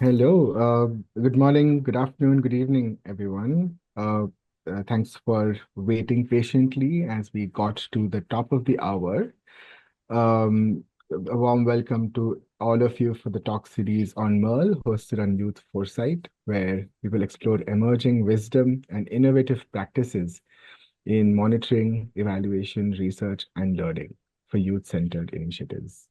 Hello. Good morning, good afternoon, good evening, everyone. Thanks for waiting patiently as we got to the top of the hour. A warm welcome to all of you for the talk series on MERL, hosted on Youth Foresight, where we will explore emerging wisdom and innovative practices in monitoring, evaluation, research, and learning for youth-centered initiatives.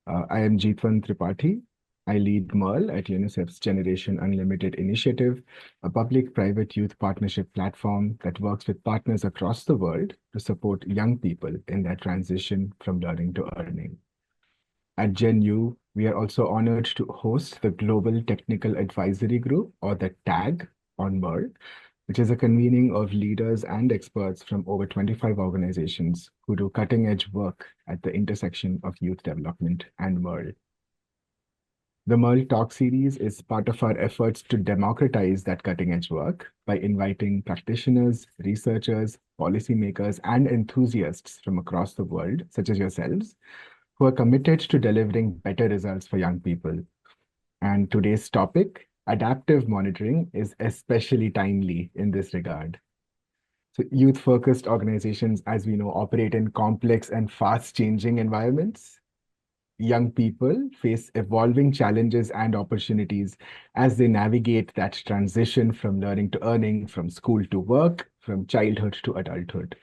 I am Jeetwan Tripathi. I lead MERL at UNICEF's Generation Unlimited initiative, a public-private youth partnership platform that works with partners across the world to support young people in their transition from learning to earning. At GenU, we are also honored to host the Global Technical Advisory Group, or the TAG, on MERL, which is a convening of leaders and experts from over 25 organizations who do cutting-edge work at the intersection of youth development and MERL. The MERL Talk series is part of our efforts to democratize that cutting-edge work by inviting practitioners, researchers, policymakers, and enthusiasts from across the world, such as yourselves, who are committed to delivering better results for young people. And today's topic, adaptive monitoring, is especially timely in this regard. So youth-focused organizations, as we know, operate in complex and fast-changing environments. Young people face evolving challenges and opportunities as they navigate that transition from learning to earning, from school to work, from childhood to adulthood.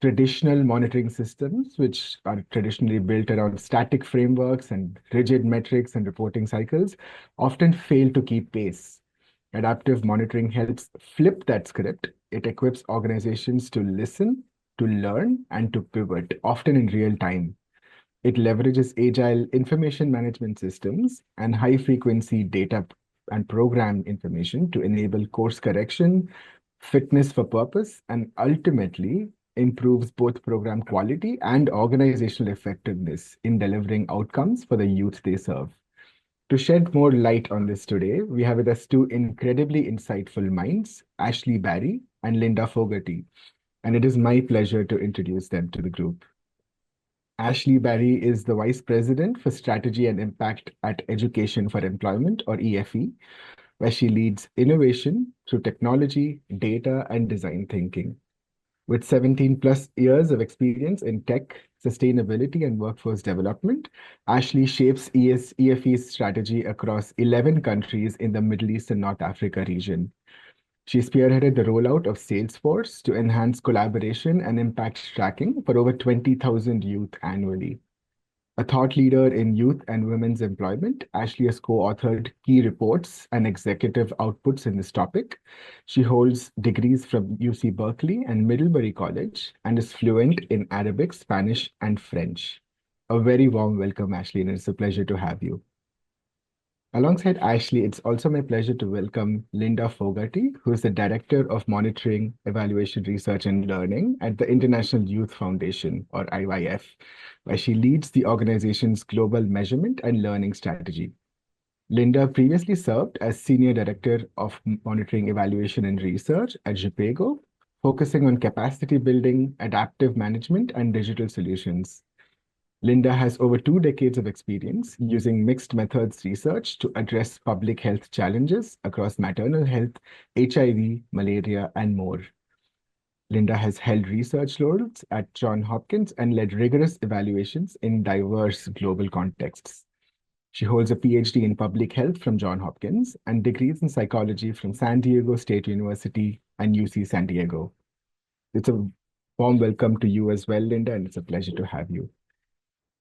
Traditional monitoring systems, which are traditionally built around static frameworks and rigid metrics and reporting cycles, often fail to keep pace. Adaptive monitoring helps flip that script. It equips organizations to listen, to learn, and to pivot, often in real time. It leverages agile information management systems and high-frequency data and program information to enable course correction, fitness for purpose, and ultimately improves both program quality and organizational effectiveness in delivering outcomes for the youth they serve. To shed more light on this today, we have with us two incredibly insightful minds, Ashley Barry and Linda Fogarty, and it is my pleasure to introduce them to the group. Ashley Barry is the Vice President for Strategy and Impact at Education for Employment, or EFE, where she leads innovation through technology, data, and design thinking. With 17 plus years of experience in tech, sustainability, and workforce development, Ashley shapes EFE's strategy across 11 countries in the Middle East and North Africa region. She spearheaded the rollout of Salesforce to enhance collaboration and impact tracking for over 20,000 youth annually. A thought leader in youth and women's employment, Ashley has co-authored key reports and executive outputs in this topic. She holds degrees from UC Berkeley and Middlebury College and is fluent in Arabic, Spanish, and French. A very warm welcome, Ashley, and it's a pleasure to have you. Alongside Ashley, it's also my pleasure to welcome Linda Fogarty, who is the Director of Monitoring, Evaluation, Research and Learning at the International Youth Foundation, or IYF, where she leads the organization's global measurement and learning strategy. Linda previously served as Senior Director of Monitoring, Evaluation and Research at JPEGO, focusing on capacity building, adaptive management, and digital solutions. Linda has over 2 decades of experience using mixed methods research to address public health challenges across maternal health, HIV, malaria, and more. Linda has held research roles at Johns Hopkins and led rigorous evaluations in diverse global contexts. She holds a PhD in public health from Johns Hopkins and degrees in psychology from San Diego State University and UC San Diego. It's a warm welcome to you as well, Linda, and it's a pleasure to have you.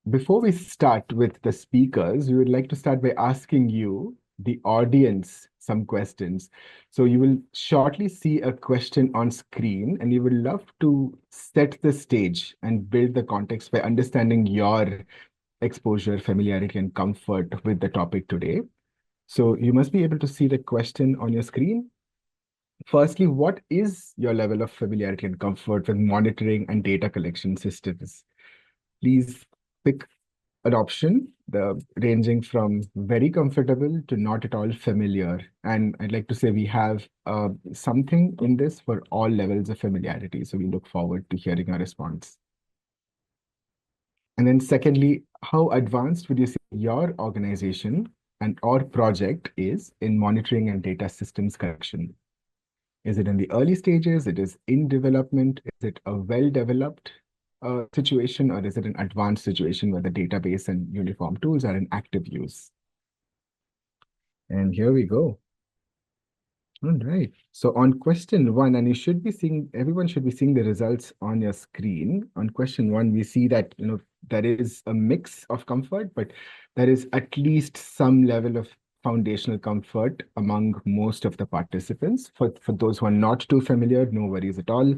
Before we start with the speakers, we would like to start by asking you, the audience, some questions. So you will shortly see a question on screen, and we would love to set the stage and build the context by understanding your exposure, familiarity, and comfort with the topic today. So you must be able to see the question on your screen. Firstly, what is your level of familiarity and comfort with monitoring and data collection systems? Please pick an option, ranging from very comfortable to not at all familiar. And I'd like to say we have something in this for all levels of familiarity. So we look forward to hearing your response. And then secondly, how advanced would you say your organization and or project is in monitoring and data systems collection? Is it in the early stages? It is in development? Is it a well-developed situation, or is it an advanced situation where the database and uniform tools are in active use? And here we go. All right. So on question one, and everyone should be seeing the results on your screen. On question one, we see that, there is a mix of comfort, but there is at least some level of foundational comfort among most of the participants. For those who are not too familiar, no worries at all.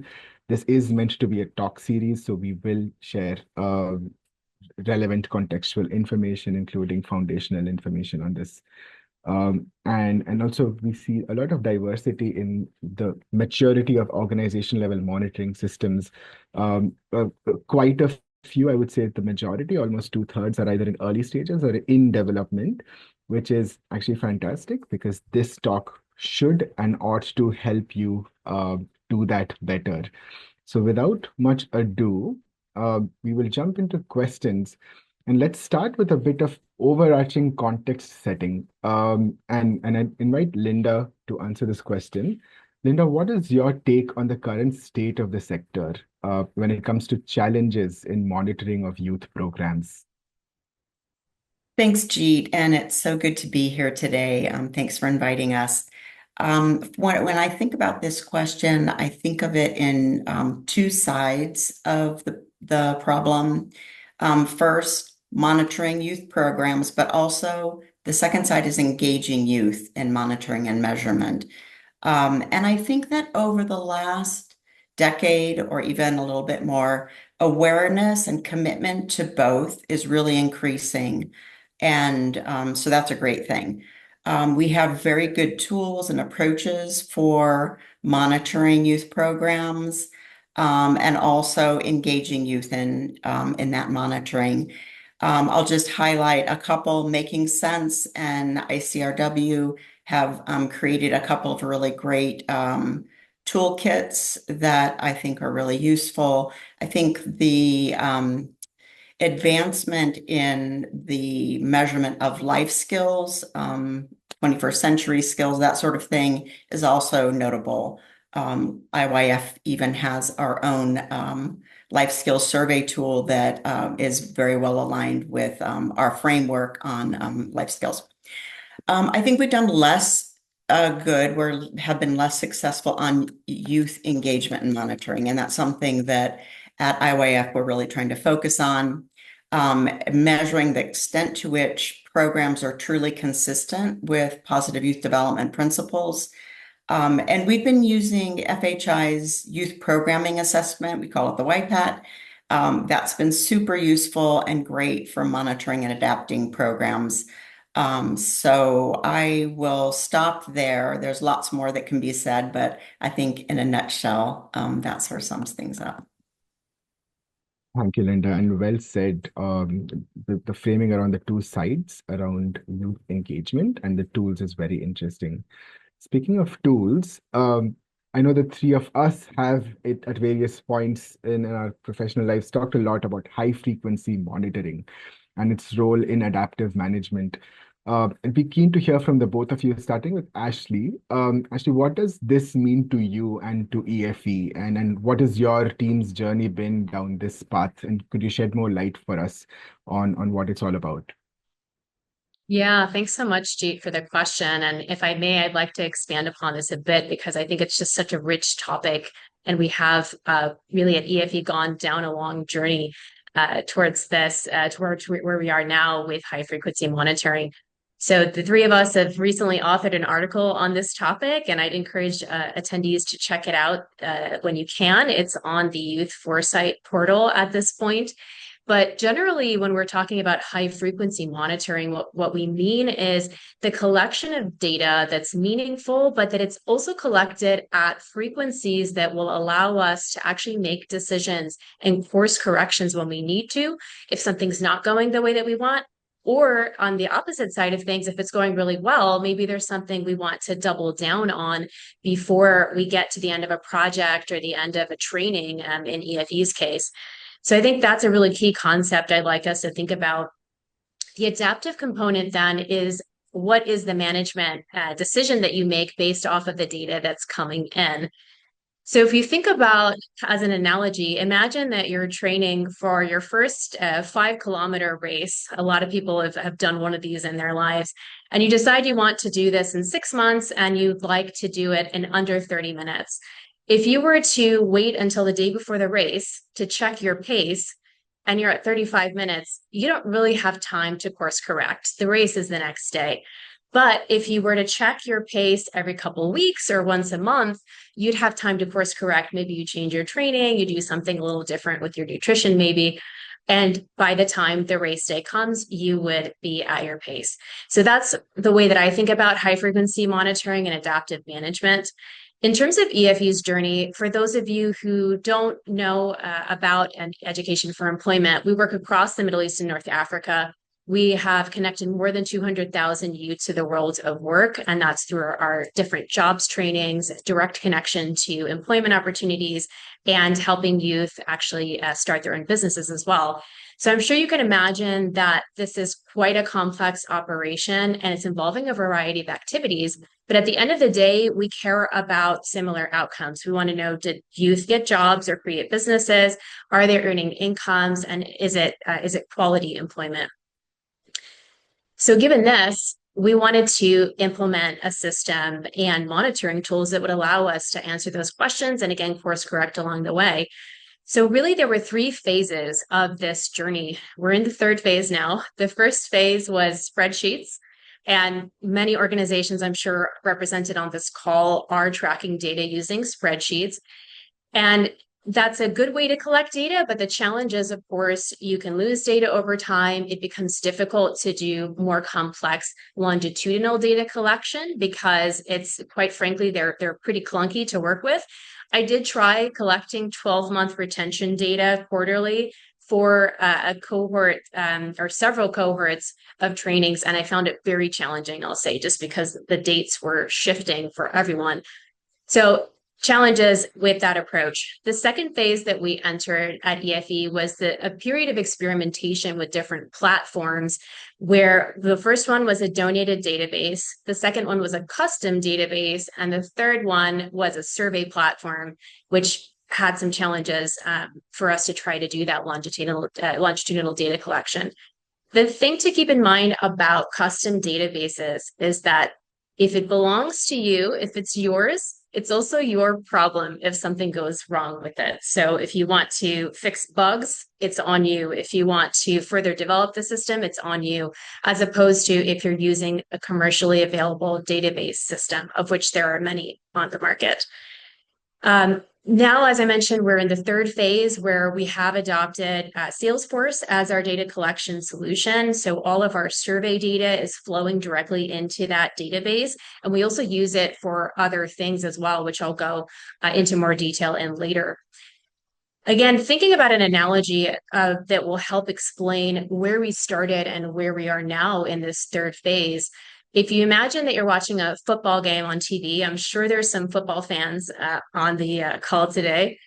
This is meant to be a talk series, so we will share relevant contextual information, including foundational information on this. And also we see a lot of diversity in the maturity of organization level monitoring systems. Quite a few, I would say the majority, almost 2/3 are either in early stages or in development, which is actually fantastic because this talk should and ought to help you do that better. So without much ado, we will jump into questions. And let's start with a bit of overarching context setting. And I invite Linda to answer this question. Linda, what is your take on the current state of the sector when it comes to challenges in monitoring of youth programs? Thanks, Jeet, and it's so good to be here today. Thanks for inviting us. When I think about this question, I think of it in two sides of the problem. First, monitoring youth programs, but also the second side is engaging youth in monitoring and measurement. And I think that over the last decade or even a little bit more, awareness and commitment to both is really increasing. And so that's a great thing. We have very good tools and approaches for monitoring youth programs and also engaging youth in that monitoring. I'll just highlight a couple. Making Sense and ICRW have created a couple of really great toolkits that I think are really useful. I think the advancement in the measurement of life skills, 21st century skills, that sort of thing is also notable. IYF even has our own life skills survey tool that is very well aligned with our framework on life skills. I think we've done less good, we have been less successful on youth engagement and monitoring, and that's something that at IYF we're really trying to focus on. Measuring the extent to which programs are truly consistent with positive youth development principles. And we've been using FHI's youth programming assessment. We call it the YPAT. That's been super useful and great for monitoring and adapting programs. So I will stop there. There's lots more that can be said, but I think in a nutshell, that sort of sums things up. Thank you, Linda, and well said. The framing around the two sides around youth engagement and the tools is very interesting. Speaking of tools, I know the three of us have it at various points in our professional lives talked a lot about high frequency monitoring and its role in adaptive management. And be keen to hear from the both of you, starting with Ashley. Ashley, what does this mean to you and to EFE? And what has your team's journey been down this path? And could you shed more light for us on what it's all about? Yeah, thanks so much, Jeet, for the question. And if I may, I'd like to expand upon this a bit because I think it's just such a rich topic. And we have really at EFE gone down a long journey towards this, towards where we are now with high frequency monitoring. So the three of us have recently authored an article on this topic, and I'd encourage attendees to check it out when you can. It's on the YouthForesight portal at this point. But generally, when we're talking about high frequency monitoring, what we mean is the collection of data that's meaningful, but that it's also collected at frequencies that will allow us to actually make decisions and course corrections when we need to, if something's not going the way that we want. Or on the opposite side of things, if it's going really well, maybe there's something we want to double down on before we get to the end of a project or the end of a training in EFE's case. So I think that's a really key concept I'd like us to think about. The adaptive component then is what is the management decision that you make based off of the data that's coming in. So if you think about, as an analogy, imagine that you're training for your first 5 kilometer race. A lot of people have done one of these in their lives, and you decide you want to do this in 6 months and you'd like to do it in under 30 minutes. If you were to wait until the day before the race to check your pace and you're at 35 minutes, you don't really have time to course correct. The race is the next day. But if you were to check your pace every couple of weeks or once a month, you'd have time to course correct. Maybe you change your training, you do something a little different with your nutrition, maybe. And by the time the race day comes, you would be at your pace. So that's the way that I think about high frequency monitoring and adaptive management. In terms of EFE's journey, for those of you who don't know about education for employment, we work across the Middle East and North Africa. We have connected more than 200,000 youth to the world of work, and that's through our different jobs trainings, direct connection to employment opportunities, and helping youth actually start their own businesses as well. So I'm sure you can imagine that this is quite a complex operation, and it's involving a variety of activities. But at the end of the day, we care about similar outcomes. We want to know, did youth get jobs or create businesses? Are they earning incomes? And is it quality employment? So given this, we wanted to implement a system and monitoring tools that would allow us to answer those questions and, again, course correct along the way. So really, there were 3 phases of this journey. We're in the 3rd phase now. The first phase was spreadsheets. And many organizations, I'm sure, represented on this call are tracking data using spreadsheets. And that's a good way to collect data, but the challenge is, of course, you can lose data over time. It becomes difficult to do more complex longitudinal data collection because it's, quite frankly, they're pretty clunky to work with. I did try collecting 12-month retention data quarterly for a cohort or several cohorts of trainings, and I found it very challenging, I'll say, just because the dates were shifting for everyone. So challenges with that approach. The second phase that we entered at EFE was a period of experimentation with different platforms, where the first one was a donated database, the second one was a custom database, and the third one was a survey platform, which had some challenges for us to try to do that longitudinal data collection. The thing to keep in mind about custom databases is that if it belongs to you, if it's yours, it's also your problem if something goes wrong with it. So if you want to fix bugs, it's on you. If you want to further develop the system, it's on you, as opposed to if you're using a commercially available database system, of which there are many on the market. Now, as I mentioned, we're in the 3rd phase where we have adopted Salesforce as our data collection solution. So all of our survey data is flowing directly into that database. And we also use it for other things as well, which I'll go into more detail in later. Again, thinking about an analogy that will help explain where we started and where we are now in this 3rd phase. If you imagine that you're watching a football game on TV, I'm sure there's some football fans on the call today.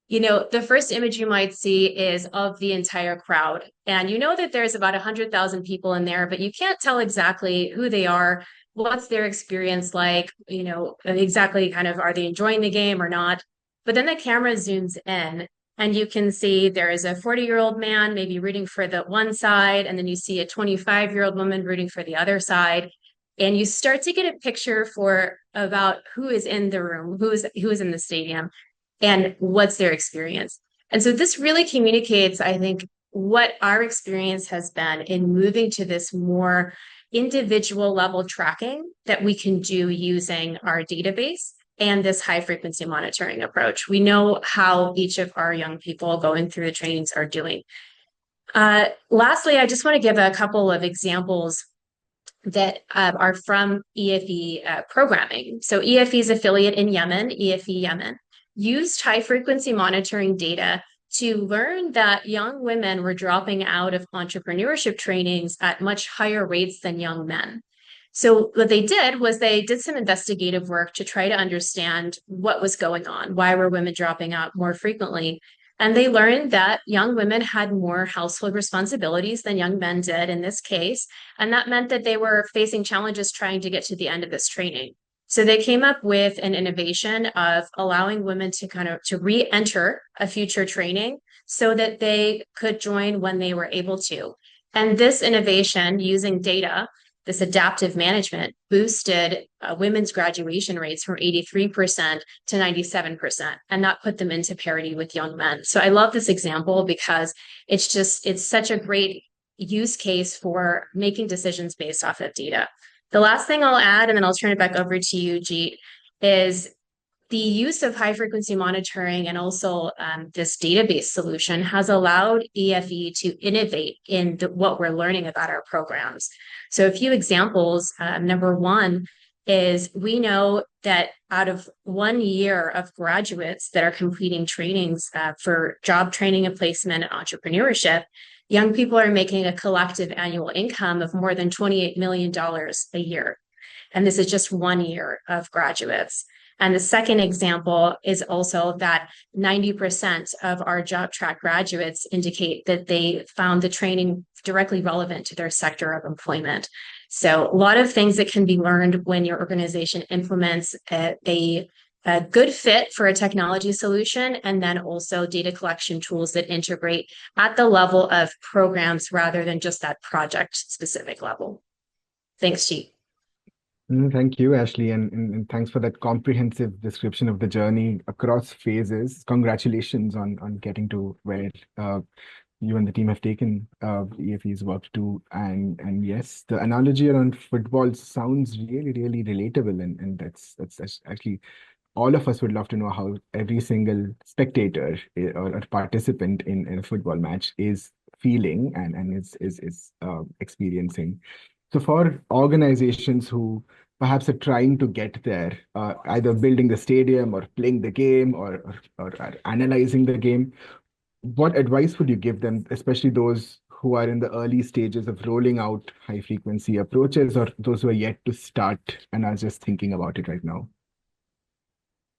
You know, the first image you might see is of the entire crowd. And you know that there's about 100,000 people in there, but you can't tell exactly who they are, what's their experience like, you know, exactly kind of, are they enjoying the game or not? But then the camera zooms in and you can see there is a 40-year-old man maybe rooting for the one side, and then you see a 25-year-old woman rooting for the other side. And you start to get a picture about who is in the room, who is in the stadium, and what's their experience. And so this really communicates, I think, what our experience has been in moving to this more individual level tracking that we can do using our database and this high frequency monitoring approach. We know how each of our young people going through the trainings are doing. Lastly, I just want to give a couple of examples that are from EFE programming. So EFE's affiliate in Yemen, EFE Yemen, used high frequency monitoring data to learn that young women were dropping out of entrepreneurship trainings at much higher rates than young men. So what they did was they did some investigative work to try to understand what was going on, why were women dropping out more frequently. And they learned that young women had more household responsibilities than young men did in this case. And that meant that they were facing challenges trying to get to the end of this training. So they came up with an innovation of allowing women to to re-enter a future training so that they could join when they were able to. And this innovation using data, this adaptive management, boosted women's graduation rates from 83% to 97%, and that put them into parity with young men. So I love this example because it's such a great use case for making decisions based off of data. The last thing I'll add, and then I'll turn it back over to you, Jeet, is the use of high frequency monitoring and also this database solution has allowed EFE to innovate in what we're learning about our programs. So a few examples. Number one is we know that out of 1 year of graduates that are completing trainings for job training and placement and entrepreneurship, young people are making a collective annual income of more than $28 million a year. And this is just 1 year of graduates. And the second example is also that 90% of our job track graduates indicate that they found the training directly relevant to their sector of employment. So a lot of things that can be learned when your organization implements a good fit for a technology solution, and then also data collection tools that integrate at the level of programs rather than just that project specific level. Thanks, Jeet. Thank you, Ashley, and thanks for that comprehensive description of the journey across phases. Congratulations on getting to where you and the team have taken EFE's work to. And yes, the analogy around football sounds really, really relatable, and that's actually all of us would love to know how every single spectator or participant in a football match is feeling and is experiencing. So for organizations who perhaps are trying to get there, either building the stadium or playing the game or analyzing the game, what advice would you give them, especially those who are in the early stages of rolling out high frequency approaches, or those who are yet to start and are just thinking about it right now?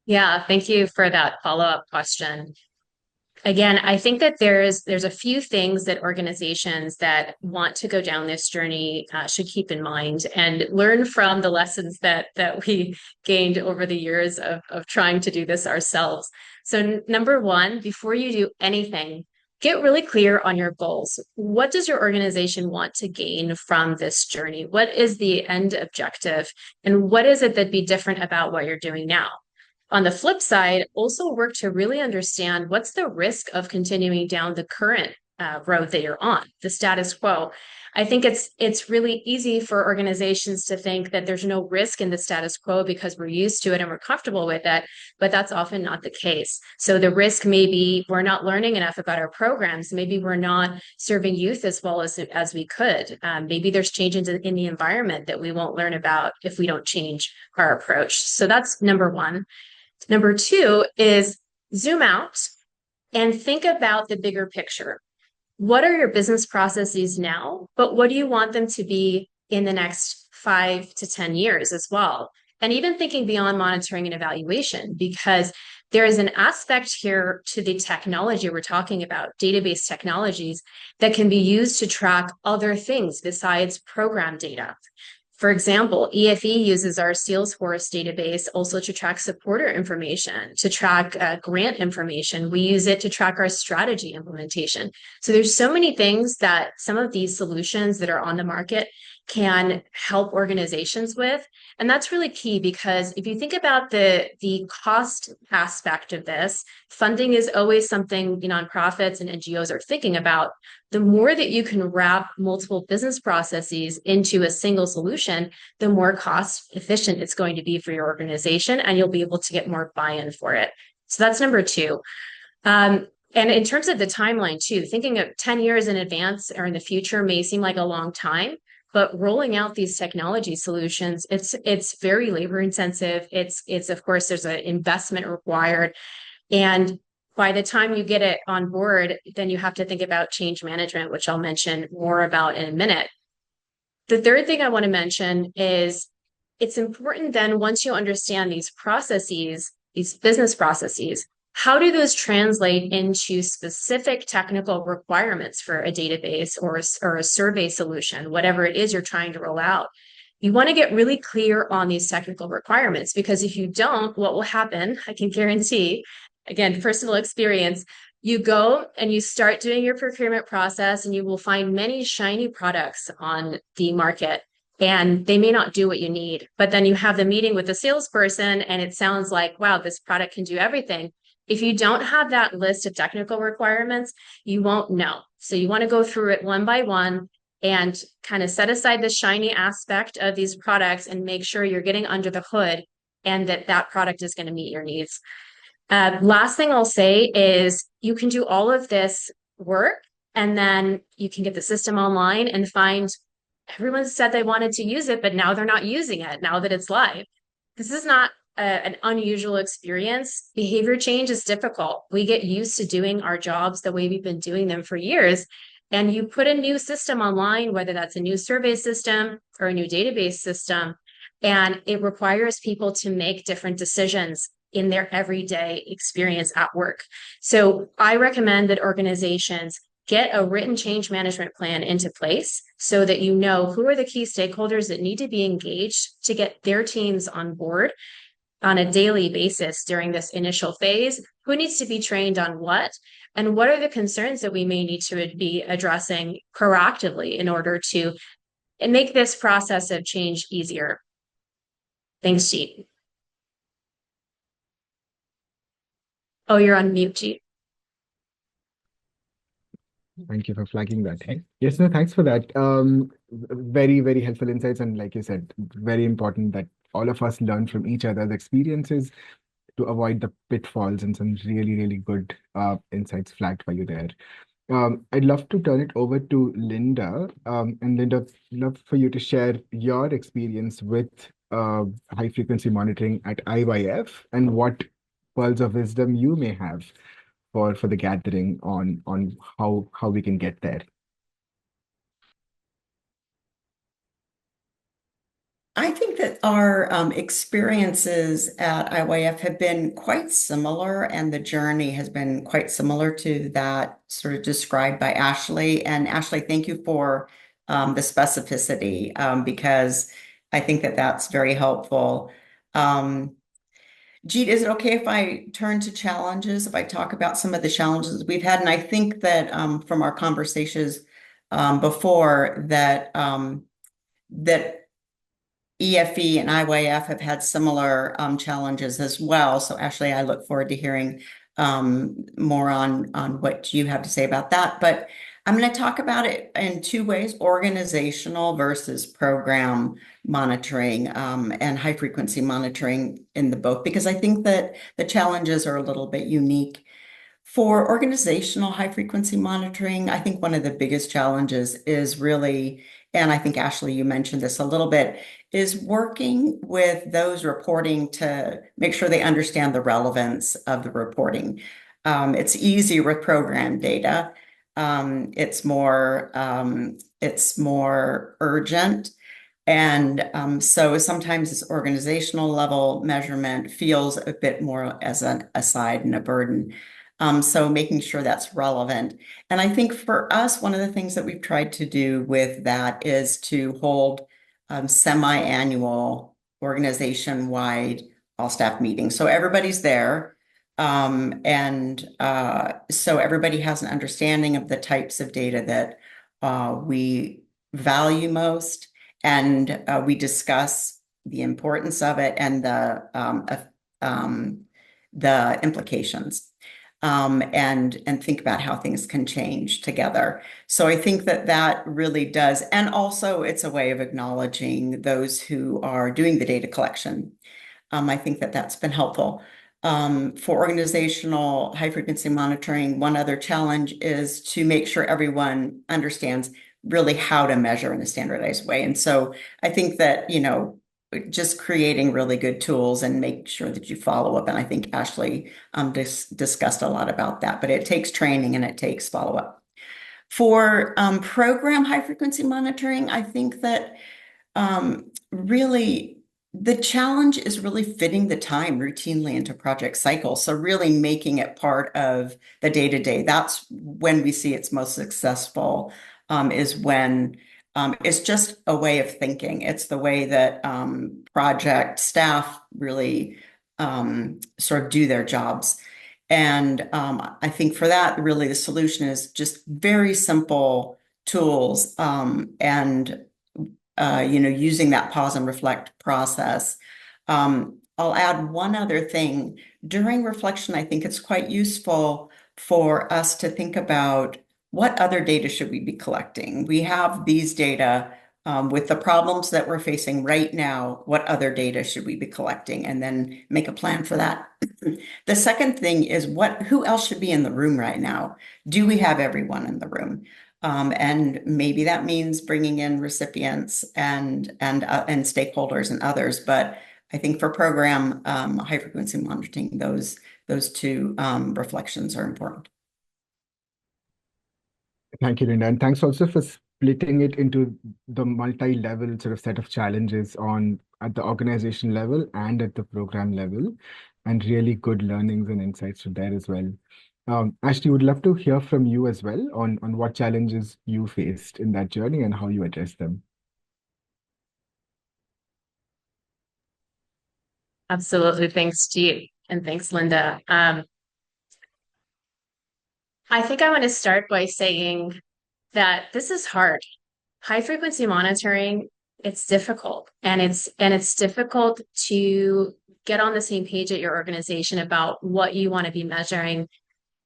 Yeah, thank you for that follow-up question. Again, I think that there's a few things that organizations that want to go down this journey should keep in mind and learn from the lessons that we gained over the years of trying to do this ourselves. So number one, before you do anything, get really clear on your goals. What does your organization want to gain from this journey? What is the end objective? And what is it that'd be different about what you're doing now? On the flip side, also work to really understand what's the risk of continuing down the current road that you're on, the status quo. I think it's really easy for organizations to think that there's no risk in the status quo because we're used to it and we're comfortable with it, but that's often not the case. So the risk may be we're not learning enough about our programs. Maybe we're not serving youth as well as we could. Maybe there's changes in the environment that we won't learn about if we don't change our approach. So that's number one. Number two is zoom out and think about the bigger picture. What are your business processes now, but what do you want them to be in the next 5 to 10 years as well? And even thinking beyond monitoring and evaluation, because there is an aspect here to the technology we're talking about, database technologies, that can be used to track other things besides program data. For example, EFE uses our Salesforce database also to track supporter information, to track grant information. We use it to track our strategy implementation. So there's so many things that some of these solutions that are on the market can help organizations with. And that's really key because if you think about the cost aspect of this, funding is always something nonprofits and NGOs are thinking about. The more that you can wrap multiple business processes into a single solution, the more cost efficient it's going to be for your organization, and you'll be able to get more buy-in for it. So that's number two. And in terms of the timeline too, thinking of 10 years in advance or in the future may seem like a long time, but rolling out these technology solutions, it's very labor intensive. It's of course, there's an investment required. And by the time you get it on board, then you have to think about change management, which I'll mention more about in a minute. The third thing I want to mention is it's important then once you understand these processes, these business processes, how do those translate into specific technical requirements for a database or a survey solution, whatever it is you're trying to roll out? You want to get really clear on these technical requirements, because if you don't, what will happen, I can guarantee, again, personal experience, you go and you start doing your procurement process and you will find many shiny products on the market, and they may not do what you need. But then you have the meeting with the salesperson and it sounds like, wow, this product can do everything. If you don't have that list of technical requirements, you won't know. So you want to go through it one by one and kind of set aside the shiny aspect of these products and make sure you're getting under the hood and that that product is going to meet your needs. Last thing I'll say is you can do all of this work and then you can get the system online and find everyone said they wanted to use it, but now they're not using it now that it's live. This is not an unusual experience. Behavior change is difficult. We get used to doing our jobs the way we've been doing them for years. And you put a new system online, whether that's a new survey system or a new database system, and it requires people to make different decisions in their everyday experience at work. So I recommend that organizations get a written change management plan into place so that you know who are the key stakeholders that need to be engaged to get their teams on board on a daily basis during this initial phase, who needs to be trained on what, and what are the concerns that we may need to be addressing proactively in order to make this process of change easier. Thanks, Jeet. Oh, you're on mute, Jeet. Thank you for flagging that. Yes, no, thanks for that. Very, very helpful insights. And like you said, very important that all of us learn from each other's experiences to avoid the pitfalls, and some really, really good insights flagged by you there. I'd love to turn it over to Linda. And Linda, love for you to share your experience with high frequency monitoring at IYF and what pearls of wisdom you may have for the gathering on how we can get there. I think that our experiences at IYF have been quite similar, and the journey has been quite similar to that sort of described by Ashley. And Ashley, thank you for the specificity, because I think that that's very helpful. Jeet, is it okay if I turn to challenges, if I talk about some of the challenges we've had? And I think that from our conversations before that that EFE and IYF have had similar challenges as well. So Ashley, I look forward to hearing more on what you have to say about that. But I'm going to talk about it in two ways: organizational versus program monitoring, and high frequency monitoring in the both, because I think that the challenges are a little bit unique. For organizational high frequency monitoring, I think one of the biggest challenges is really, and I think Ashley, you mentioned this a little bit, is working with those reporting to make sure they understand the relevance of the reporting. It's easier with program data. It's more urgent. And so sometimes this organizational level measurement feels a bit more as an aside and a burden. So making sure that's relevant. And I think for us, one of the things that we've tried to do with that is to hold semi-annual organization-wide all-staff meetings. So everybody's there. So everybody has an understanding of the types of data that we value most. And we discuss the importance of it and the implications. And think about how things can change together. So I think that that really does. And also it's a way of acknowledging those who are doing the data collection. I think that that's been helpful. For organizational high frequency monitoring, one other challenge is to make sure everyone understands really how to measure in a standardized way. And so I think that, just creating really good tools and make sure that you follow up. And I think Ashley discussed a lot about that, but it takes training and it takes follow up. For program high frequency monitoring, I think that really The challenge is really fitting the time routinely into project cycles. So really making it part of the day-to-day. That's when we see it's most successful, is when it's just a way of thinking. It's the way that project staff really sort of do their jobs. And I think for that, really the solution is just very simple tools and using that pause and reflect process. I'll add one other thing. During reflection, I think it's quite useful for us to think about what other data should we be collecting. We have these data with the problems that we're facing right now. What other data should we be collecting? And then make a plan for that. The second thing is who else should be in the room right now? Do we have everyone in the room? And maybe that means bringing in recipients and stakeholders and others. But I think for program high frequency monitoring, those two reflections are important. Thank you, Linda. And thanks also for splitting it into the multi-level sort of set of challenges at the organization level and at the program level, and really good learnings and insights from there as well. Ashley, would love to hear from you as well on what challenges you faced in that journey and how you addressed them. Absolutely. Thanks, Jeet. And thanks, Linda. I think I want to start by saying that this is hard. High frequency monitoring, it's difficult. And it's difficult to get on the same page at your organization about what you want to be measuring,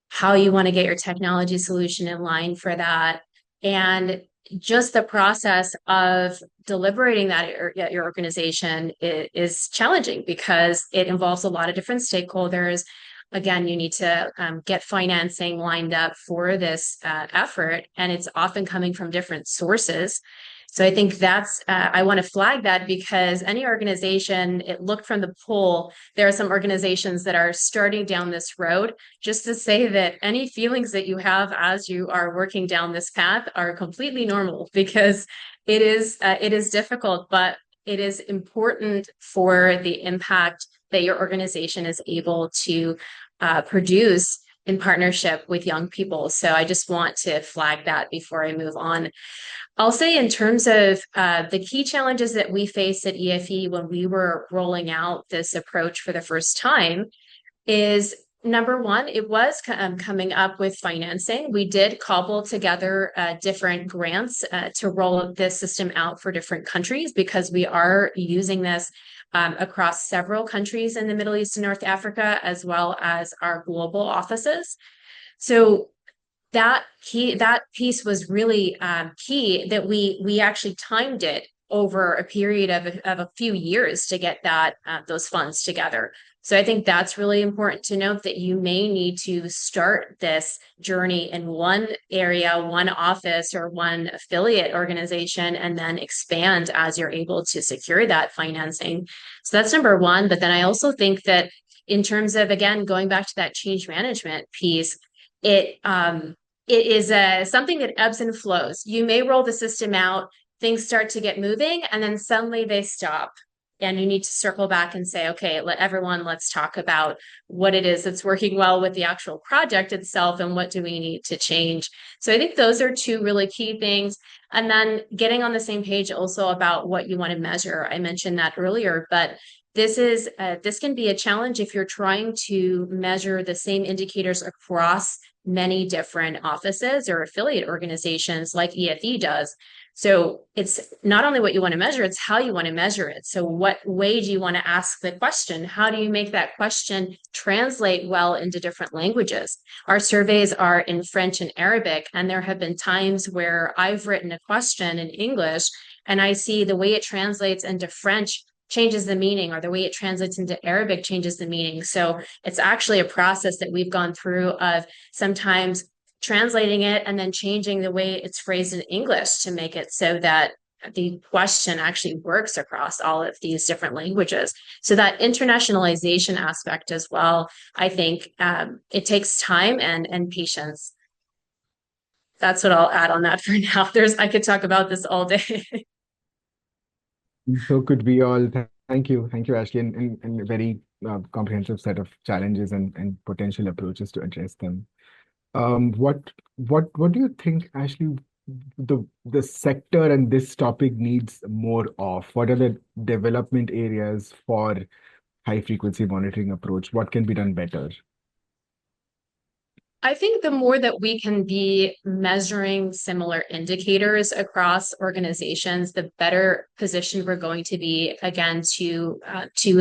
how you want to get your technology solution in line for that. And just the process of deliberating that at your organization is challenging because it involves a lot of different stakeholders. Again, you need to get financing lined up for this effort, and it's often coming from different sources. So I think I want to flag that because any organization, it looked from the poll, there are some organizations that are starting down this road. Just to say that any feelings that you have as you are working down this path are completely normal because it is difficult, but it is important for the impact that your organization is able to produce in partnership with young people. So I just want to flag that before I move on. I'll say in terms of the key challenges that we faced at EFE when we were rolling out this approach for the first time is number one, it was coming up with financing. We did cobble together different grants to roll this system out for different countries because we are using this across several countries in the Middle East and North Africa, as well as our global offices. So that piece was really key that we actually timed it over a period of a few years to get those funds together. So I think that's really important to note that you may need to start this journey in one area, one office, or one affiliate organization, and then expand as you're able to secure that financing. So that's number one. But then I also think that in terms of, again, going back to that change management piece, it is something that ebbs and flows. You may roll the system out, things start to get moving, and then suddenly they stop. And you need to circle back and say, okay, let's talk about what it is that's working well with the actual project itself and what do we need to change. So I think those are two really key things. And then getting on the same page also about what you want to measure. I mentioned that earlier, but this can be a challenge if you're trying to measure the same indicators across many different offices or affiliate organizations like EFE does. So it's not only what you want to measure, it's how you want to measure it. So what way do you want to ask the question? How do you make that question translate well into different languages? Our surveys are in French and Arabic, and there have been times where I've written a question in English and I see the way it translates into French changes the meaning, or the way it translates into Arabic changes the meaning. So it's actually a process that we've gone through of sometimes translating it and then changing the way it's phrased in English to make it so that the question actually works across all of these different languages. So that internationalization aspect as well, I think it takes time and patience. That's what I'll add on that for now. I could talk about this all day. So could we all. Thank you, Ashley, and a very comprehensive set of challenges and potential approaches to address them. What do you think, Ashley, the sector and this topic needs more of? What are the development areas for high frequency monitoring approach? What can be done better? I think the more that we can be measuring similar indicators across organizations, the better positioned we're going to be again to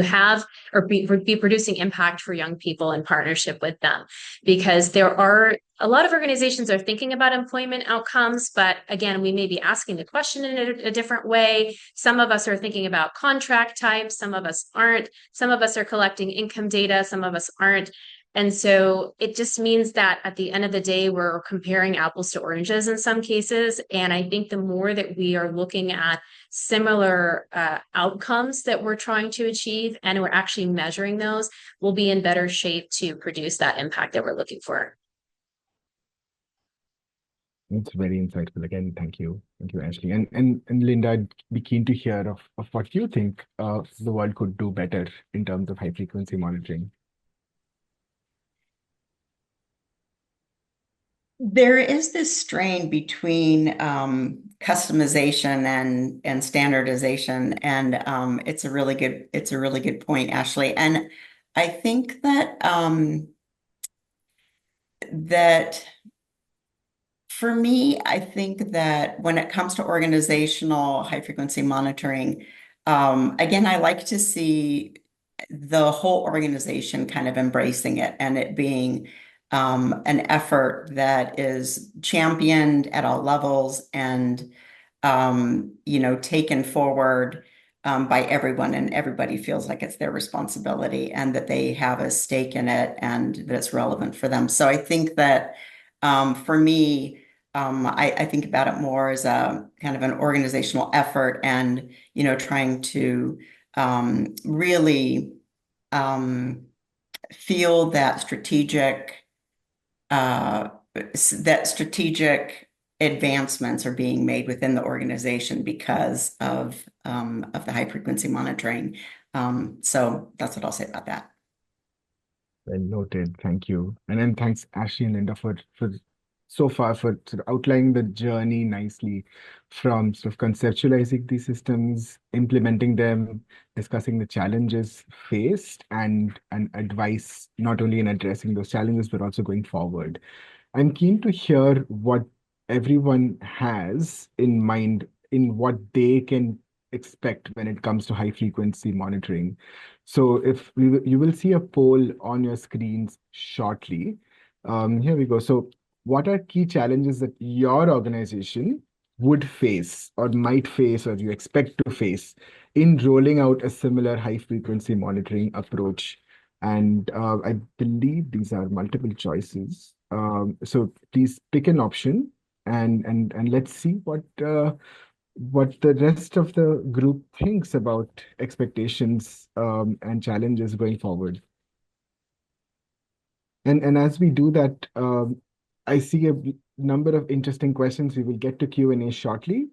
have or be producing impact for young people in partnership with them. Because there are a lot of organizations are thinking about employment outcomes, but again, we may be asking the question in a different way. Some of us are thinking about contract types, some of us aren't. Some of us are collecting income data, some of us aren't. And so it just means that at the end of the day, we're comparing apples to oranges in some cases. And I think the more that we are looking at similar outcomes that we're trying to achieve and we're actually measuring those, we'll be in better shape to produce that impact that we're looking for. It's very insightful. Again, thank you. Thank you, Ashley. And Linda, I'd be keen to hear of what you think the world could do better in terms of high frequency monitoring. There is this strain between customization and standardization, and it's a really good point, Ashley. And I think that for me, I think that when it comes to organizational high frequency monitoring, again, I like to see the whole organization kind of embracing it and it being an effort that is championed at all levels and taken forward by everyone, and everybody feels like it's their responsibility and that they have a stake in it and that it's relevant for them. So I think that for me, I think about it more as a kind of an organizational effort and trying to really feel that strategic advancements are being made within the organization because of the high frequency monitoring. So that's what I'll say about that. Well noted. Thank you. And then thanks, Ashley and Linda, for so far for sort of outlining the journey nicely from sort of conceptualizing these systems, implementing them, discussing the challenges faced, and advice not only in addressing those challenges, but also going forward. I'm keen to hear what everyone has in mind in what they can expect when it comes to high frequency monitoring. So if you will see a poll on your screens shortly. Here we go. So what are key challenges that your organization would face or might face or you expect to face in rolling out a similar high frequency monitoring approach? And I believe these are multiple choices. So please pick an option and let's see what the rest of the group thinks about expectations and challenges going forward. And as we do that, I see a number of interesting questions. We will get to Q&A shortly.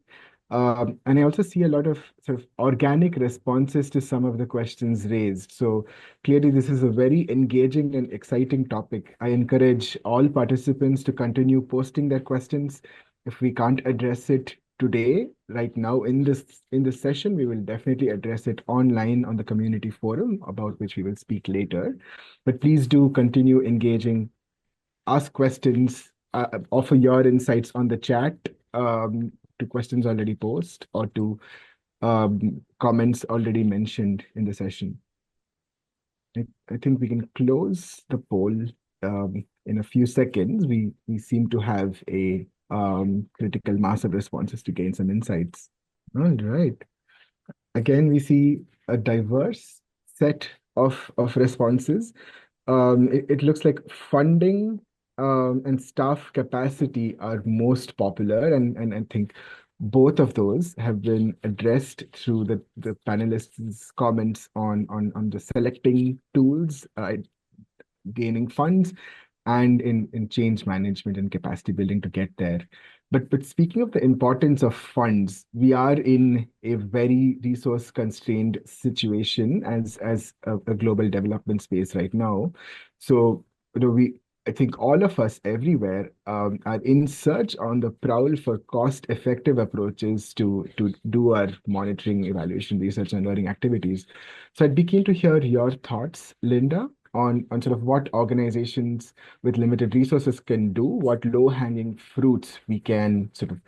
And I also see a lot of sort of organic responses to some of the questions raised. So clearly, this is a very engaging and exciting topic. I encourage all participants to continue posting their questions. If we can't address it today, right now in this session, we will definitely address it online on the community forum, about which we will speak later. But please do continue engaging, ask questions, offer your insights on the chat, to questions already posed or to comments already mentioned in the session. I think we can close the poll in a few seconds. We seem to have a critical mass of responses to gain some insights. All right. Again, we see a diverse set of responses. It looks like funding and staff capacity are most popular, and I think both of those have been addressed through the panelists' comments on the selecting tools, gaining funds, and in change management and capacity building to get there. But speaking of the importance of funds, we are in a very resource constrained situation as a global development space right now. So, we I think all of us everywhere are in search on the prowl for cost-effective approaches to do our monitoring, evaluation, research, and learning activities. So I'd be keen to hear your thoughts, Linda, on sort of what organizations with limited resources can do, what low-hanging fruits we can sort of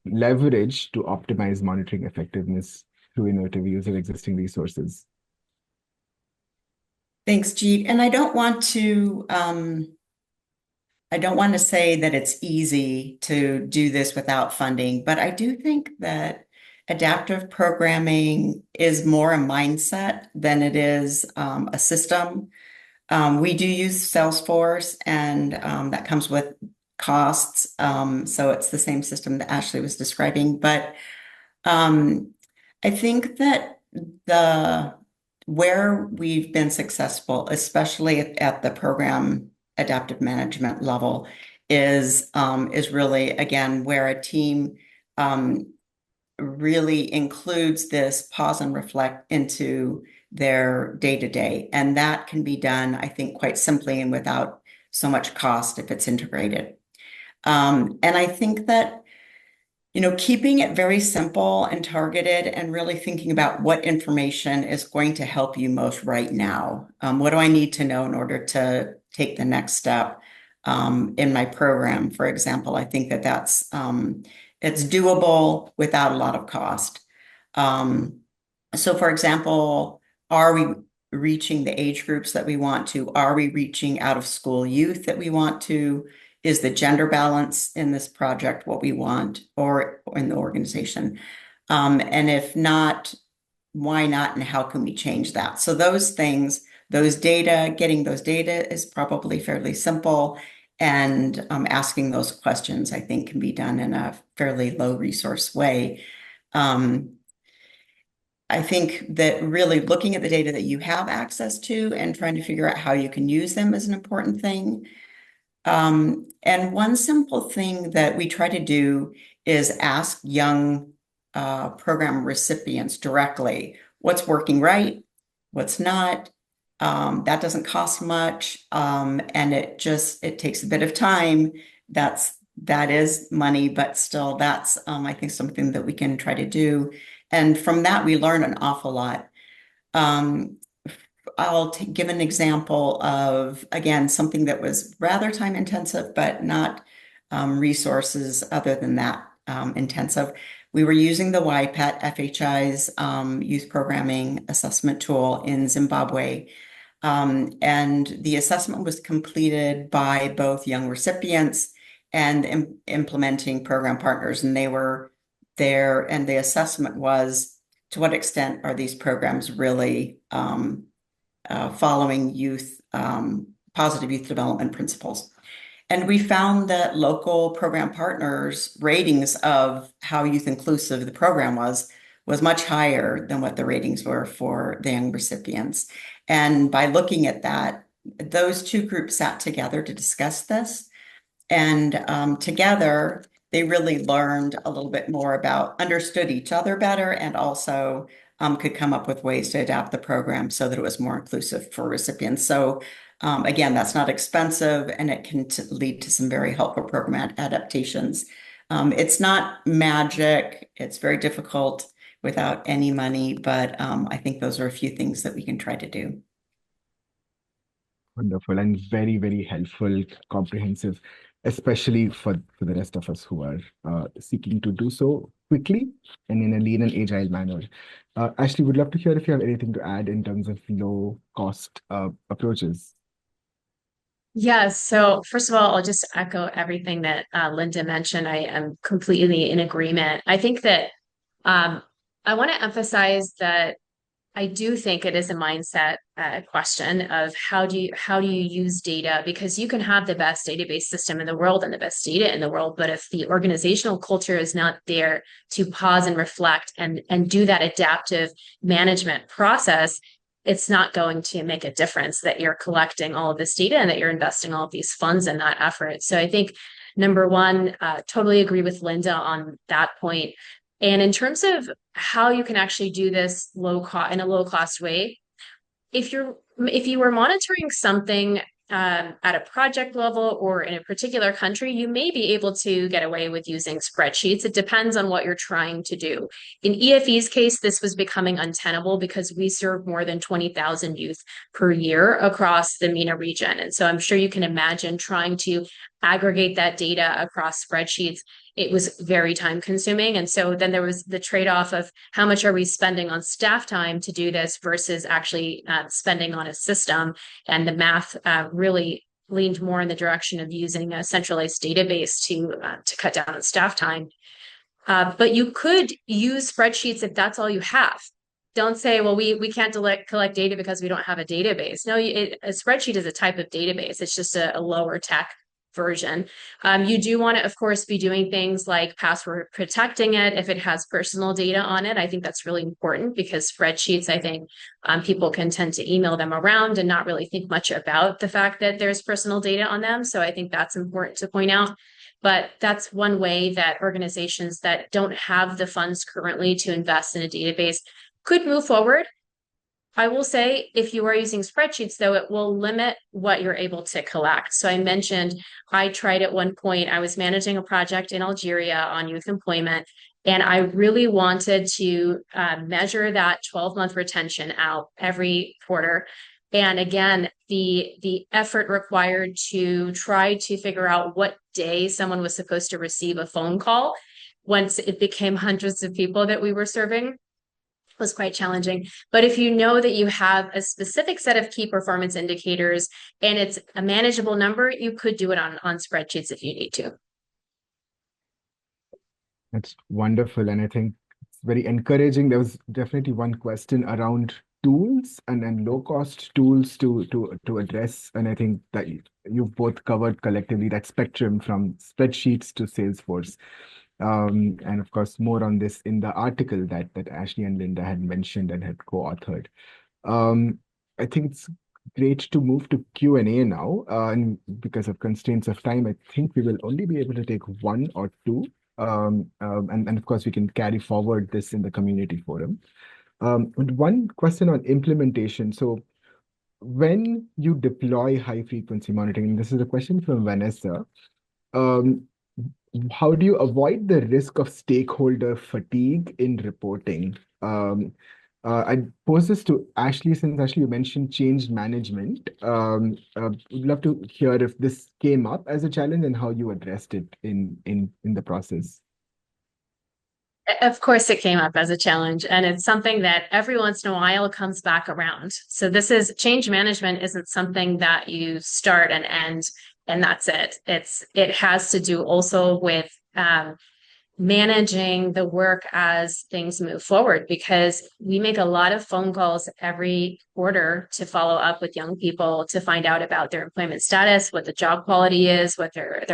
leverage to optimize monitoring effectiveness through innovative use of existing resources. Thanks, Jeet. And I don't want to say that it's easy to do this without funding, but I do think that adaptive programming is more a mindset than it is a system. We do use Salesforce, and that comes with costs. So it's the same system that Ashley was describing. But I think that the where we've been successful, especially at the program adaptive management level, is really, again, where a team really includes this pause and reflect into their day-to-day. And that can be done, I think, quite simply and without so much cost if it's integrated. And I think that, keeping it very simple and targeted and really thinking about what information is going to help you most right now. What do I need to know in order to take the next step in my program? For example, I think that's it's doable without a lot of cost. So for example, are we reaching the age groups that we want to? Are we reaching out of school youth that we want to? Is the gender balance in this project what we want or in the organization? And if not, why not and how can we change that? So those things, getting those data is probably fairly simple. And asking those questions, I think, can be done in a fairly low resource way. I think that really looking at the data that you have access to and trying to figure out how you can use them is an important thing. And one simple thing that we try to do is ask young program recipients directly, what's working right, what's not. That doesn't cost much, and it takes a bit of time. That is money, but still, that's I think something that we can try to do. And from that, we learn an awful lot. I'll give an example of, again, something that was rather time intensive, but not resources other than that intensive. We were using the YPAT, FHI's youth programming assessment tool in Zimbabwe. And the assessment was completed by both young recipients and implementing program partners. And they were there, and the assessment was, to what extent are these programs really following positive youth development principles? And we found that local program partners' ratings of how youth inclusive the program was much higher than what the ratings were for the young recipients. And by looking at that, those two groups sat together to discuss this. And together, they really learned a little bit more understood each other better, and also could come up with ways to adapt the program so that it was more inclusive for recipients. So again, that's not expensive, and it can lead to some very helpful program adaptations. It's not magic. It's very difficult without any money, but I think those are a few things that we can try to do. Wonderful and very, very helpful, comprehensive, especially for the rest of us who are seeking to do so quickly and in a lean and agile manner. Ashley, would love to hear if you have anything to add in terms of low cost approaches. Yeah, so first of all, I'll just echo everything that Linda mentioned. I am completely in agreement. I think that I want to emphasize that I do think it is a mindset question of how do you use data, because you can have the best database system in the world and the best data in the world, but if the organizational culture is not there to pause and reflect and do that adaptive management process, it's not going to make a difference that you're collecting all of this data and that you're investing all of these funds in that effort. So I think Number one, totally agree with Linda on that point. And in terms of how you can actually do this in a low cost way, if you were monitoring something at a project level or in a particular country, you may be able to get away with using spreadsheets. It depends on what you're trying to do. In EFE's case, this was becoming untenable because we serve more than 20,000 youth per year across the MENA region. And so I'm sure you can imagine trying to aggregate that data across spreadsheets. It was very time consuming. And so then there was the trade-off of how much are we spending on staff time to do this versus actually spending on a system. And the math really leaned more in the direction of using a centralized database to cut down on staff time. But you could use spreadsheets if that's all you have. Don't say, well, we can't collect data because we don't have a database. No, a spreadsheet is a type of database. It's just a lower tech version. You do want to, of course, be doing things like password protecting it if it has personal data on it. I think that's really important because spreadsheets, I think people can tend to email them around and not really think much about the fact that there's personal data on them. So I think that's important to point out. But that's one way that organizations that don't have the funds currently to invest in a database could move forward. I will say if you are using spreadsheets, though, it will limit what you're able to collect. So I mentioned I tried at one point, I was managing a project in Algeria on youth employment, and I really wanted to measure that 12-month retention out every quarter. And again, the effort required to try to figure out what day someone was supposed to receive a phone call once it became hundreds of people that we were serving was quite challenging. But if you know that you have a specific set of key performance indicators and it's a manageable number, you could do it on spreadsheets if you need to. That's wonderful. And I think it's very encouraging. There was definitely one question around tools and low-cost tools to address. And I think that you've both covered collectively that spectrum from spreadsheets to Salesforce. And of course, more on this in the article that Ashley and Linda had mentioned and had co-authored. I think it's great to move to Q&A now. And because of constraints of time, I think we will only be able to take one or two. And of course, we can carry forward this in the community forum. And one question on implementation. So when you deploy high frequency monitoring, and this is a question from Vanessa, how do you avoid the risk of stakeholder fatigue in reporting? I pose this to Ashley, since Ashley, you mentioned change management. Would love to hear if this came up as a challenge and how you addressed it in the process. Of course, it came up as a challenge, and it's something that every once in a while comes back around. So this is change management isn't something that you start and end, and that's it. It has to do also with managing the work as things move forward, because we make a lot of phone calls every quarter to follow up with young people to find out about their employment status, what the job quality is, what their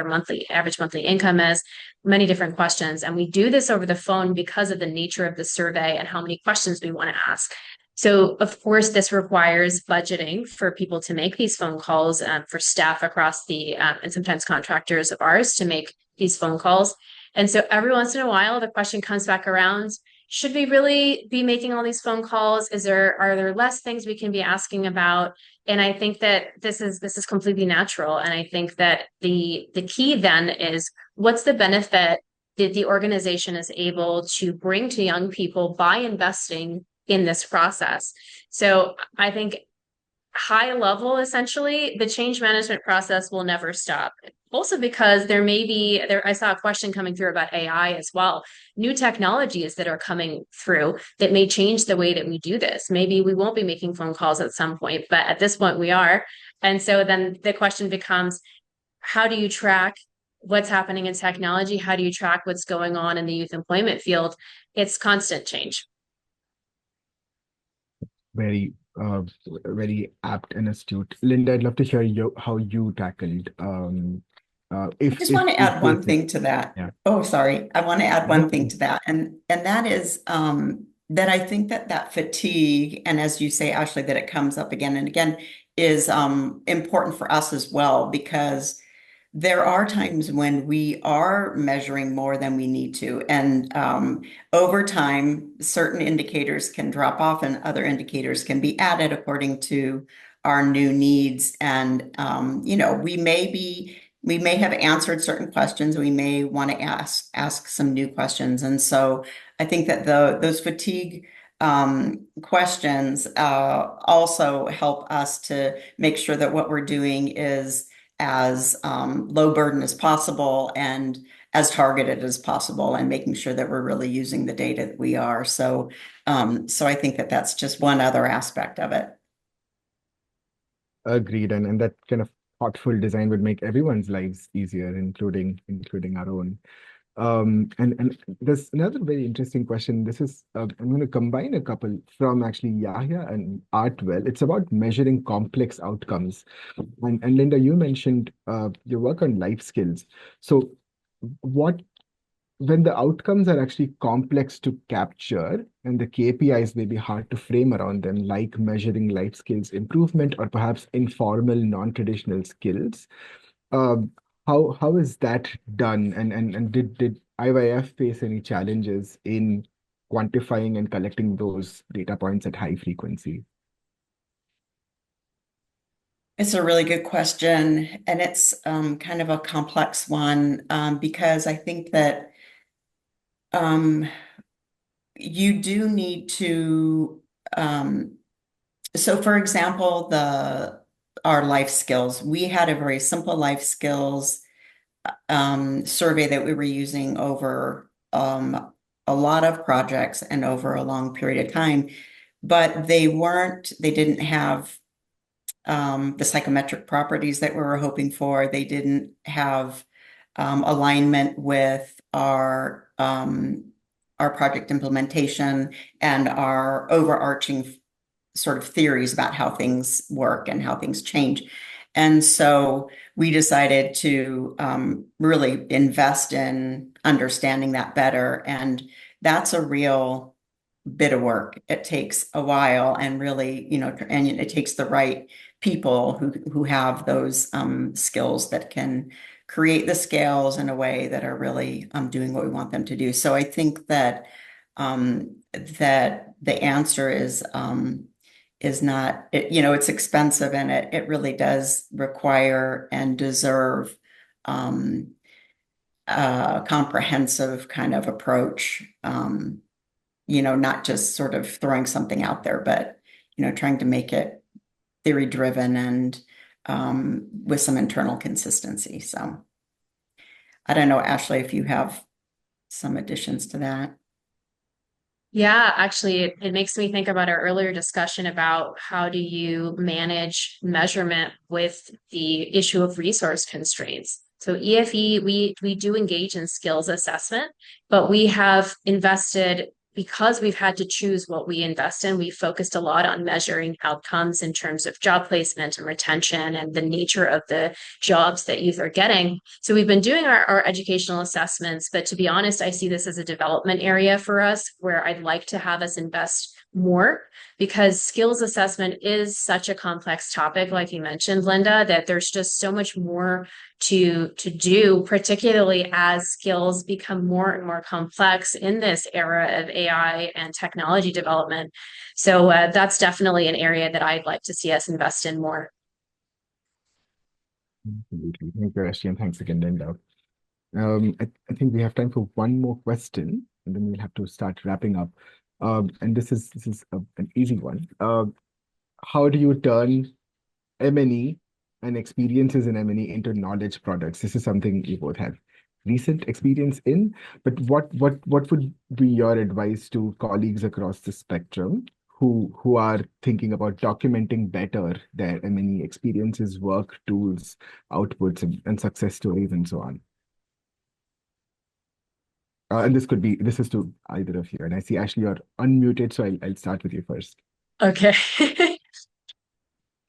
average monthly income is, many different questions. And we do this over the phone because of the nature of the survey and how many questions we want to ask. So, of course, this requires budgeting for people to make these phone calls, for staff across and sometimes contractors of ours to make these phone calls. And so every once in a while, the question comes back around, should we really be making all these phone calls? Are there less things we can be asking about? And I think that this is completely natural. And I think that the key then is, what's the benefit that the organization is able to bring to young people by investing in this process? So I think high level, essentially, the change management process will never stop. Also because I saw a question coming through about AI as well, new technologies that are coming through that may change the way that we do this. Maybe we won't be making phone calls at some point, but at this point we are. And so then the question becomes, how do you track what's happening in technology? How do you track what's going on in the youth employment field? It's constant change. Very apt and astute. Linda, I'd love to hear how you tackled. I just want to add one thing to that. Yeah. Oh, sorry. I want to add one thing to that. And that is that I think that fatigue, and as you say, Ashley, that it comes up again and again, is important for us as well, because there are times when we are measuring more than we need to. And over time, certain indicators can drop off and other indicators can be added according to our new needs. And, we may have answered certain questions. We may want to ask some new questions. And so I think that those fatigue questions also help us to make sure that what we're doing is as low burden as possible and as targeted as possible, and making sure that we're really using the data that we are. So I think that that's just one other aspect of it. Agreed, and that kind of thoughtful design would make everyone's lives easier, including our own. And there's another very interesting question. This is I'm going to combine a couple from actually Yahya and Artwell. It's about measuring complex outcomes. And Linda, you mentioned your work on life skills. So what when the outcomes are actually complex to capture and the KPIs may be hard to frame around them, like measuring life skills improvement or perhaps informal, non-traditional skills, um, how is that done? And did IYF face any challenges in quantifying and collecting those data points at high frequency? It's a really good question, and it's kind of a complex one because I think that um, you do need to. So, for example, our life skills. We had a very simple life skills survey that we were using over a lot of projects and over a long period of time, but they didn't have the psychometric properties that we were hoping for. They didn't have alignment with our project implementation and our overarching sort of theories about how things work and how things change. And so we decided to really invest in understanding that better. And that's a real bit of work. It takes a while, and really, and it takes the right people who have those skills that can create the scales in a way that are really doing what we want them to do. So I think that that the answer is not, it's expensive, and it really does require and deserve a comprehensive kind of approach. Not just sort of throwing something out there, but trying to make it theory driven and with some internal consistency. So I don't know, Ashley, if you have some additions to that. Yeah, actually, it makes me think about our earlier discussion about how do you manage measurement with the issue of resource constraints. So EFE, we do engage in skills assessment, but we have invested because we've had to choose what we invest in. We focused a lot on measuring outcomes in terms of job placement and retention and the nature of the jobs that youth are getting. So we've been doing our educational assessments, but to be honest, I see this as a development area for us where I'd like to have us invest more, because skills assessment is such a complex topic, like you mentioned, Linda, that there's just so much more to do, particularly as skills become more and more complex in this era of AI and technology development. So that's definitely an area that I'd like to see us invest in more. Absolutely. Thank you, Ashley, and thanks again, Linda. I think we have time for one more question, and then we'll have to start wrapping up. And this is an easy one. How do you turn M&E and experiences in M&E into knowledge products? This is something you both have recent experience in, but what would be your advice to colleagues across the spectrum who are thinking about documenting better their M&E experiences, work, tools, outputs, and success stories, and so on? And this is to either of you. And I see, Ashley, you're unmuted, so I'll start with you first. Okay.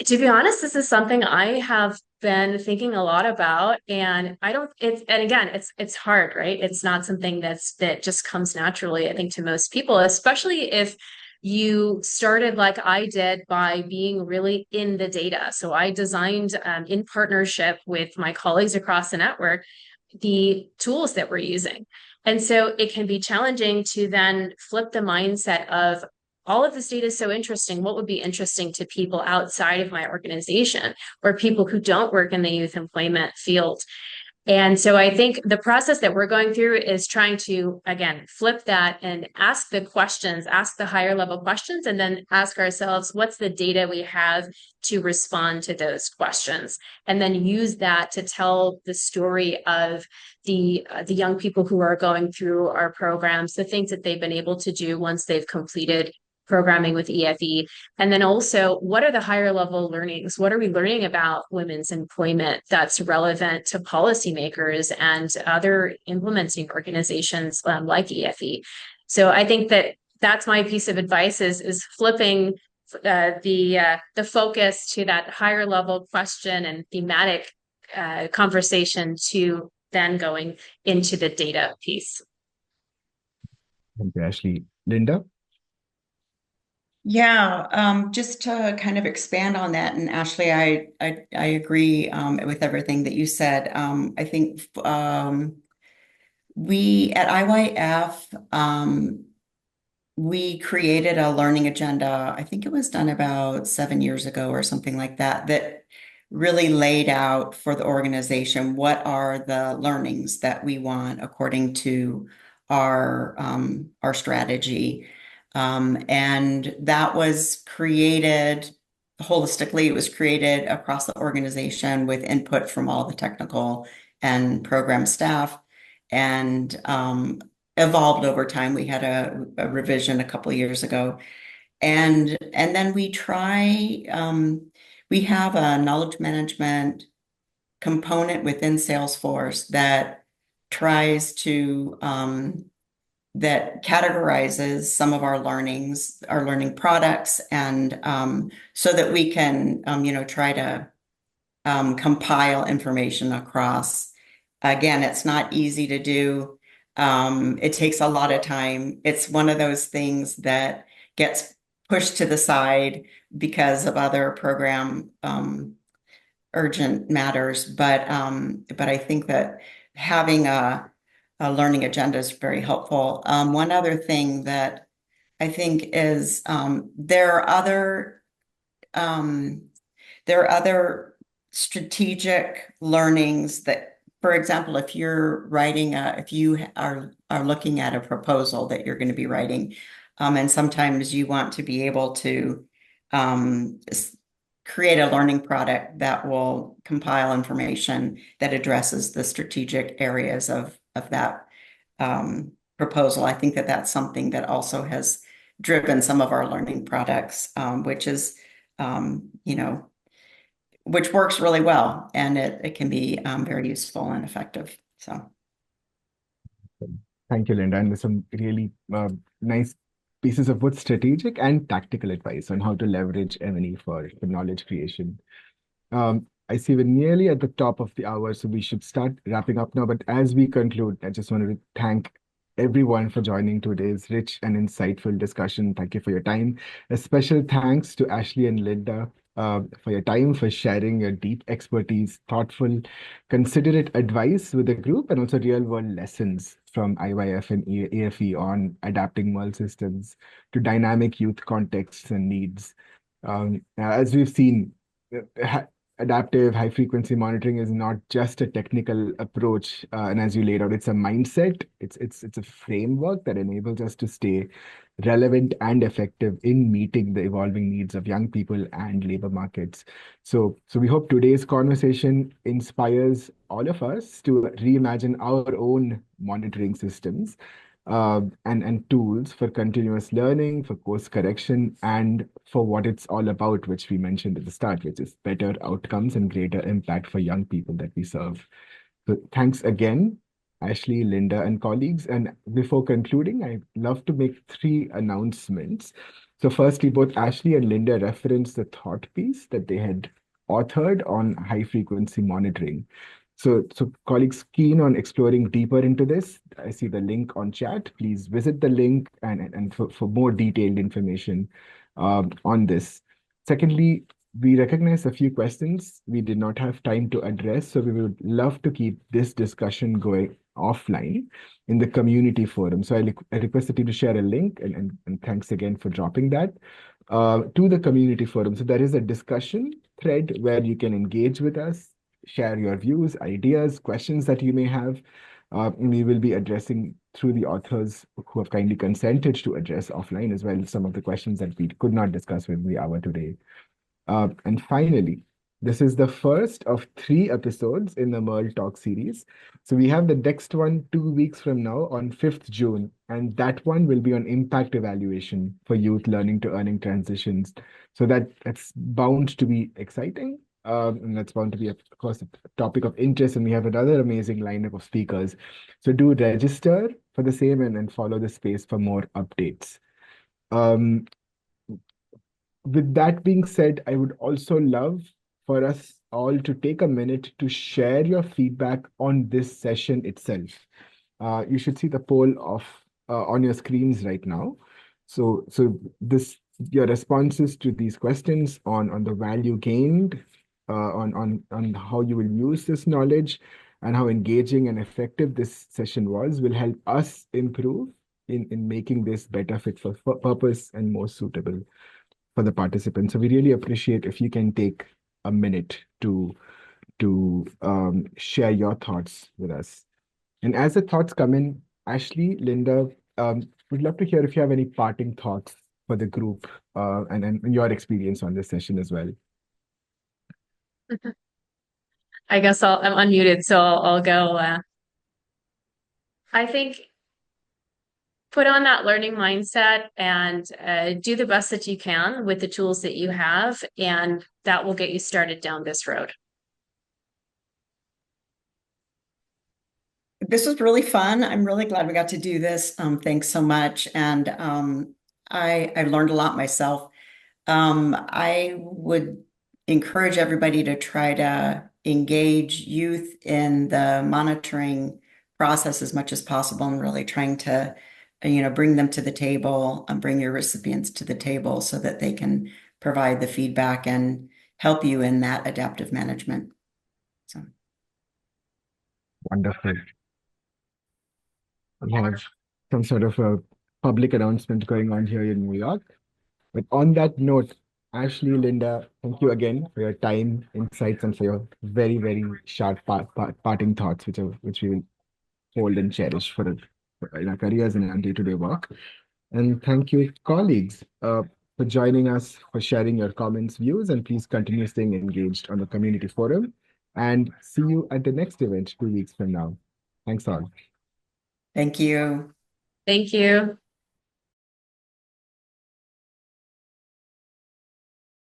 To be honest, this is something I have been thinking a lot about, and and again, it's hard, right? It's not something that just comes naturally, I think, to most people, especially if you started like I did by being really in the data. So I designed in partnership with my colleagues across the network the tools that we're using. And so it can be challenging to then flip the mindset of all of this data is so interesting. What would be interesting to people outside of my organization or people who don't work in the youth employment field? And so I think the process that we're going through is trying to, again, flip that and ask the questions, ask the higher level questions, and then ask ourselves, what's the data we have to respond to those questions? And then use that to tell the story of the young people who are going through our programs, the things that they've been able to do once they've completed programming with EFE. And then also, what are the higher level learnings? What are we learning about women's employment that's relevant to policymakers and other implementing organizations like EFE? So I think that that's my piece of advice is flipping the focus to that higher level question and thematic conversation to then going into the data piece. Thank you, Ashley. Linda? Yeah, just to kind of expand on that, and Ashley, I agree with everything that you said. I think we at IYF we created a learning agenda. I think it was done about 7 years ago or something like that, that really laid out for the organization what are the learnings that we want according to our strategy. And that was created holistically. It was created across the organization with input from all the technical and program staff, and evolved over time. We had a revision a couple of years ago, and then we have a knowledge management component within Salesforce that tries to that categorizes some of our learnings, our learning products, and so that we can try to compile information across. Again, it's not easy to do. It takes a lot of time. It's one of those things that gets pushed to the side because of other program urgent matters. But I think that having a learning agenda is very helpful. One other thing that I think is there are other strategic learnings that, for example, if you're writing if you are looking at a proposal that you're going to be writing, and sometimes you want to be able to create a learning product that will compile information that addresses the strategic areas of that proposal. I think that that's something that also has driven some of our learning products, which is, which works really well, and it can be very useful and effective. So, Thank you, Linda. And there's some really nice pieces of both strategic and tactical advice on how to leverage M&E for knowledge creation. I see we're nearly at the top of the hour, so we should start wrapping up now. But as we conclude, I just wanted to thank everyone for joining today's rich and insightful discussion. Thank you for your time. A special thanks to Ashley and Linda for your time, for sharing your deep expertise, thoughtful, considerate advice with the group, and also real-world lessons from IYF and AFE on adapting MERL systems to dynamic youth contexts and needs. As we've seen, adaptive high-frequency monitoring is not just a technical approach, and as you laid out, it's a mindset. It's a framework that enables us to stay relevant and effective in meeting the evolving needs of young people and labor markets. So we hope today's conversation inspires all of us to reimagine our own monitoring systems and tools for continuous learning, for course correction, and for what it's all about, which we mentioned at the start, which is better outcomes and greater impact for young people that we serve. So thanks again, Ashley, Linda, and colleagues. And before concluding, I'd love to make 3 announcements. So firstly, both Ashley and Linda referenced the thought piece that they had authored on high-frequency monitoring. So colleagues keen on exploring deeper into this, I see the link on chat. Please visit the link and for more detailed information on this. Secondly, we recognize a few questions we did not have time to address, so we would love to keep this discussion going offline in the community forum. So I request the team to share a link, and thanks again for dropping that to the community forum. So there is a discussion thread where you can engage with us, share your views, ideas, questions that you may have. We will be addressing through the authors who have kindly consented to address offline as well some of the questions that we could not discuss within the hour today. And finally, this is the first of 3 episodes in the MERL Talk series. So we have the next one 2 weeks from now on 5th June, and that one will be on impact evaluation for youth learning to earning transitions. So that's bound to be exciting. And that's bound to be, of course, a topic of interest. And we have another amazing lineup of speakers. So do register for the same and follow the space for more updates. With that being said, I would also love for us all to take a minute to share your feedback on this session itself. You should see the poll of on your screens right now. So your responses to these questions on the value gained, on how you will use this knowledge, and how engaging and effective this session was will help us improve in making this better fit for purpose and more suitable for the participants. So we really appreciate if you can take a minute to share your thoughts with us. And as the thoughts come in, Ashley, Linda, we'd love to hear if you have any parting thoughts for the group and your experience on this session as well. I guess I'm unmuted, so I'll go. I think put on that learning mindset and do the best that you can with the tools that you have, and that will get you started down this road. This was really fun. I'm really glad we got to do this. Thanks so much. And I learned a lot myself. I would encourage everybody to try to engage youth in the monitoring process as much as possible and really trying to, bring them to the table and bring your recipients to the table so that they can provide the feedback and help you in that adaptive management. So. Wonderful. We have some sort of a public announcement going on here in New York. But on that note, Ashley, Linda, thank you again for your time, insights, and for your very, very sharp parting thoughts, which we will hold and cherish in our careers and our day-to-day work. And thank you, colleagues, for joining us, for sharing your comments, views, and please continue staying engaged on the community forum. And see you at the next event 2 weeks from now. Thanks all. Thank you. Thank you.